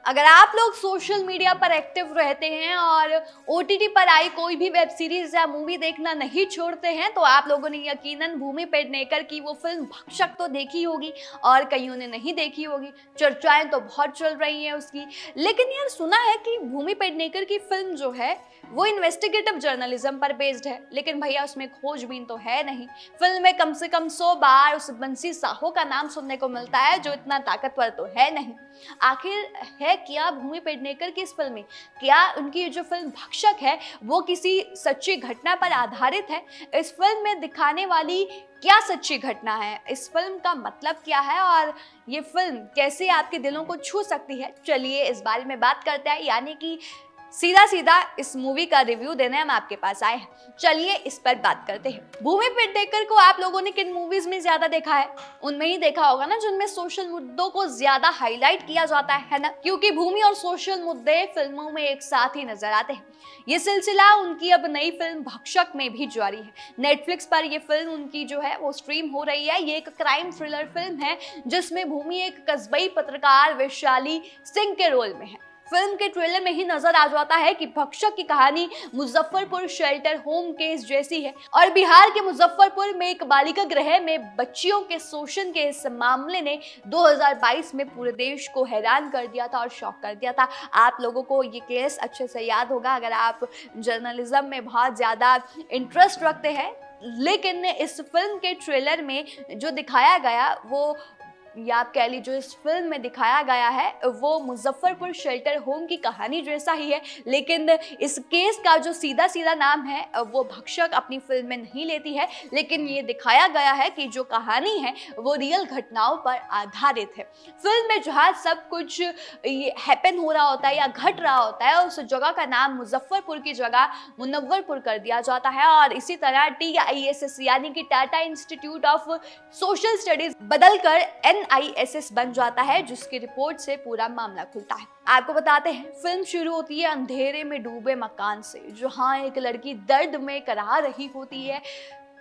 अगर आप लोग सोशल मीडिया पर एक्टिव रहते हैं और ओटीटी पर आई कोई भी वेब सीरीज या मूवी देखना नहीं छोड़ते हैं तो आप लोगों ने यकीनन भूमि पेडनेकर की वो फिल्म भक्षक तो देखी होगी और कईयों ने नहीं देखी होगी। चर्चाएं तो बहुत चल रही हैं उसकी। लेकिन यार सुना है कि भूमि पेडनेकर की फिल्म जो है वो इन्वेस्टिगेटिव जर्नलिज्म पर बेस्ड है, लेकिन भैया उसमें खोजबीन तो है नहीं। फिल्म में कम से कम 100 बार उस बंसी साहो का नाम सुनने को मिलता है जो इतना ताकतवर तो है नहीं। आखिर है क्या भूमि पेडनेकर की इस फिल्म में? क्या उनकी जो फिल्म भक्षक है वो किसी सच्ची घटना पर आधारित है? इस फिल्म में दिखाने वाली क्या सच्ची घटना है? इस फिल्म का मतलब क्या है और ये फिल्म कैसे आपके दिलों को छू सकती है? चलिए इस बारे में बात करते हैं, यानी कि सीधा सीधा इस मूवी का रिव्यू देने हम आपके पास आए हैं। चलिए इस पर बात करते हैं। भूमि पेडनेकर को आप लोगों ने किन मूवीज में ज्यादा देखा है? उनमें ही देखा होगा ना जिनमें सोशल मुद्दों को ज्यादा हाईलाइट किया जाता है ना, क्योंकि भूमि और सोशल मुद्दे फिल्मों में एक साथ ही नजर आते हैं। ये सिलसिला उनकी अब नई फिल्म भक्षक में भी जारी है। नेटफ्लिक्स पर ये फिल्म उनकी जो है वो स्ट्रीम हो रही है। ये एक क्राइम थ्रिलर फिल्म है जिसमें भूमि एक कस्बई पत्रकार वैशाली सिंह के रोल में है। फिल्म के ट्रेलर में ही नजर आ जाता है कि भक्षक की कहानी मुजफ्फरपुर शेल्टर होम केस जैसी है और बिहार के मुजफ्फरपुर में एक बालिका गृह में बच्चियों के शोषण के इस मामले ने 2022 में पूरे देश को हैरान कर दिया था और शॉक कर दिया था। आप लोगों को ये केस अच्छे से याद होगा अगर आप जर्नलिज्म में बहुत ज्यादा इंटरेस्ट रखते हैं। लेकिन इस फिल्म के ट्रेलर में जो दिखाया गया वो, या आप कह लीजिए इस फिल्म में दिखाया गया है वो मुजफ्फरपुर शेल्टर होम की कहानी जैसा ही है, लेकिन इस केस का जो सीधा सीधा नाम है वो भक्षक अपनी फिल्म में नहीं लेती है। लेकिन ये दिखाया गया है कि जो कहानी है वो रियल घटनाओं पर आधारित है। फिल्म में जहाँ सब कुछ ये हैपन हो रहा होता है या घट रहा होता है उस जगह का नाम मुजफ्फरपुर की जगह मुनव्वरपुर कर दिया जाता है और इसी तरह TISS यानी कि Tata institute of social studies बदलकर NISS बन जाता है, जिसकी रिपोर्ट से पूरा मामला खुलता है। आपको बताते हैं फिल्म शुरू होती है अंधेरे में डूबे मकान से, जहां एक लड़की दर्द में कराह रही होती है,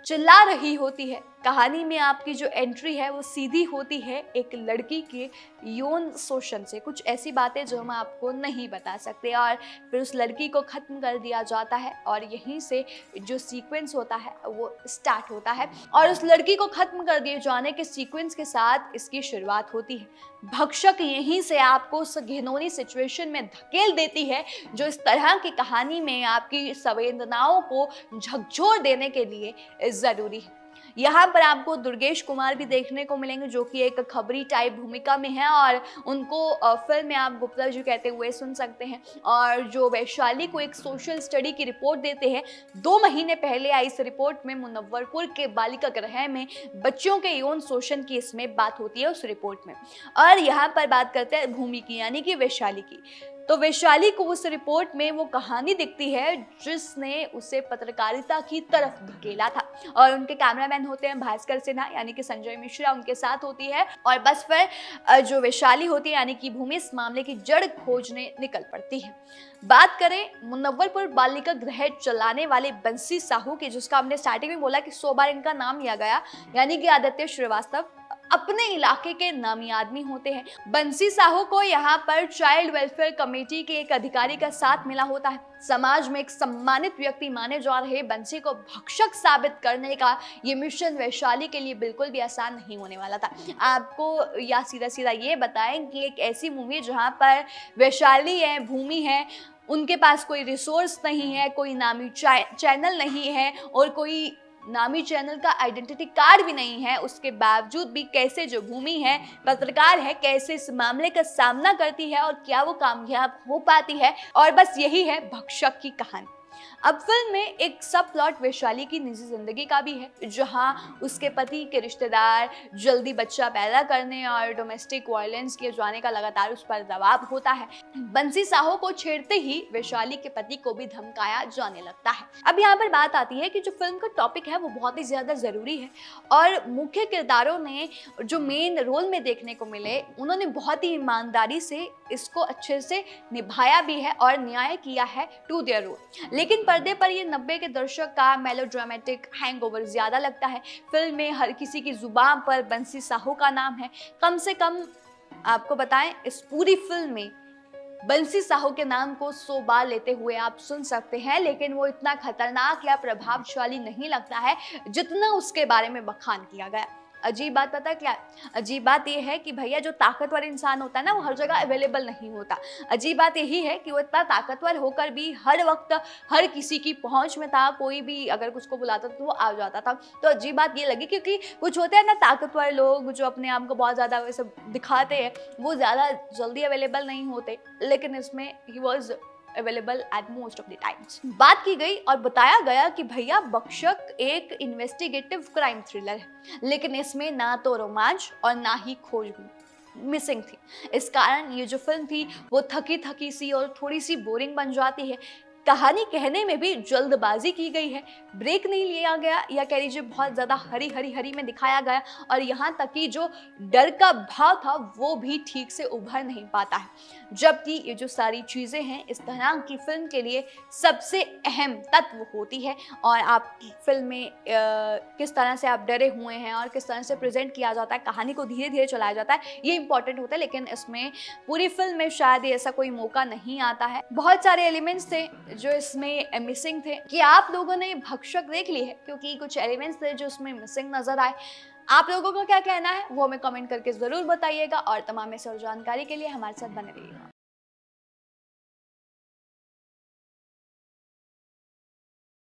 चिल्ला रही होती है। कहानी में आपकी जो एंट्री है वो सीधी होती है एक लड़की के यौन शोषण से, कुछ ऐसी बातें जो हम आपको नहीं बता सकते, और फिर उस लड़की को ख़त्म कर दिया जाता है और यहीं से जो सीक्वेंस होता है वो स्टार्ट होता है और उस लड़की को ख़त्म कर दिए जाने के सीक्वेंस के साथ इसकी शुरुआत होती है। भक्षक यहीं से आपको उस घिनौनी सिचुएशन में धकेल देती है जो इस तरह की कहानी में आपकी संवेदनाओं को झकझोर देने के लिए ज़रूरी है। यहाँ पर आपको दुर्गेश कुमार भी देखने को मिलेंगे जो कि एक खबरी टाइप भूमिका में है और उनको फिल्म में आप गुप्ता जी कहते हुए सुन सकते हैं। और जो वैशाली को एक सोशल स्टडी की रिपोर्ट देते हैं, 2 महीने पहले आई इस रिपोर्ट में मुनव्वरपुर के बालिका गृह में बच्चों के यौन शोषण की इसमें बात होती है उस रिपोर्ट में। और यहाँ पर बात करते हैं भूमि की यानी कि वैशाली की। तो वैशाली को उस रिपोर्ट में वो कहानी दिखती है जिसने उसे पत्रकारिता की तरफ धकेला था और उनके कैमरामैन होते हैं भास्कर सिन्हा यानी कि संजय मिश्रा उनके साथ होती है। और बस फिर जो वैशाली होती है यानी कि भूमि इस मामले की जड़ खोजने निकल पड़ती है। बात करें मुनव्वरपुर बालिका गृह चलाने वाले बंसी साहू की, जिसका हमने स्टार्टिंग में बोला कि 100 बार इनका नाम लिया गया, यानी कि आदित्य श्रीवास्तव अपने इलाके के नामी आदमी होते हैं। बंसी साहू को यहाँ पर चाइल्ड वेलफेयर कमेटी के एक अधिकारी का साथ मिला होता है। समाज में एक सम्मानित व्यक्ति माने जा रहे बंसी को भक्षक साबित करने का ये मिशन वैशाली के लिए बिल्कुल भी आसान नहीं होने वाला था। आपको या सीधा सीधा ये बताएं कि एक ऐसी मूवी जहाँ पर वैशाली है, भूमि है, उनके पास कोई रिसोर्स नहीं है, कोई नामी चैनल नहीं है और कोई नामी चैनल का आइडेंटिटी कार्ड भी नहीं है, उसके बावजूद भी कैसे जो भूमि है पत्रकार है कैसे इस मामले का सामना करती है और क्या वो कामयाब हो पाती है। और बस यही है भक्षक की कहानी। अब फिल्म में एक सब प्लॉट वैशाली की निजी जिंदगी का भी है, जहां उसके पति के रिश्तेदार जल्दी बच्चा पैदा करने और डोमेस्टिक वायलेंस किए जाने का लगातार उस पर दबाव होता है। बंसी साहो को छेड़ते ही वैशाली के पति को भी धमकाया जाने लगता है। अब यहाँ पर बात आती है कि जो फिल्म का टॉपिक है वो बहुत ही ज्यादा जरूरी है और मुख्य किरदारों ने जो मेन रोल में देखने को मिले उन्होंने बहुत ही ईमानदारी से इसको अच्छे से निभाया भी है और न्याय किया है टू देयर रोल। लेकिन पर्दे पर ये 90 के दशक का मेलोड्रामेटिक हैंगओवर ज्यादा लगता है। फिल्म में हर किसी की जुबान पर बंसी साहू का नाम है। कम से कम आपको बताएं इस पूरी फिल्म में बंसी साहू के नाम को 100 बार लेते हुए आप सुन सकते हैं, लेकिन वो इतना खतरनाक या प्रभावशाली नहीं लगता है जितना उसके बारे में बखान किया गया। अजीब बात पता क्या है? अजीब बात ये है कि भैया जो ताकतवर इंसान होता है ना, वो हर जगह अवेलेबल नहीं होता। अजीब बात यही है कि वो इतना ताकतवर होकर भी हर वक्त हर किसी की पहुंच में था, कोई भी अगर कुछ को बुलाता तो वो आ जाता था। तो अजीब बात ये लगी, क्योंकि कुछ होते हैं ना ताकतवर लोग जो अपने आप को बहुत ज़्यादा वैसे दिखाते हैं, वो ज़्यादा जल्दी अवेलेबल नहीं होते, लेकिन इसमें he was available at most of the times. बात की गई और बताया गया कि भैया बख्शक एक इन्वेस्टिगेटिव क्राइम थ्रिलर है, लेकिन इसमें ना तो रोमांच और ना ही खोजबीन मिसिंग थी। इस कारण ये जो फिल्म थी वो थकी थकी सी और थोड़ी सी बोरिंग बन जाती है। कहानी कहने में भी जल्दबाजी की गई है, ब्रेक नहीं लिया गया, या कह लीजिए बहुत ज़्यादा हरी में दिखाया गया, और यहाँ तक कि जो डर का भाव था वो भी ठीक से उभर नहीं पाता है। जबकि ये जो सारी चीज़ें हैं इस तरह की फिल्म के लिए सबसे अहम तत्व होती है, और आप फिल्म में किस तरह से आप डरे हुए हैं और किस तरह से प्रेजेंट किया जाता है, कहानी को धीरे धीरे चलाया जाता है, ये इंपॉर्टेंट होता है। लेकिन इसमें पूरी फिल्म में शायद ऐसा कोई मौका नहीं आता है। बहुत सारे एलिमेंट्स थे जो इसमें मिसिंग थे। कि आप लोगों ने भक्षक देख ली है, क्योंकि कुछ एलिमेंट्स थे जो उसमें मिसिंग नजर आए। आप लोगों का क्या कहना है वो हमें कमेंट करके जरूर बताइएगा, और तमाम ऐसी और जानकारी के लिए हमारे साथ बने रहिएगा।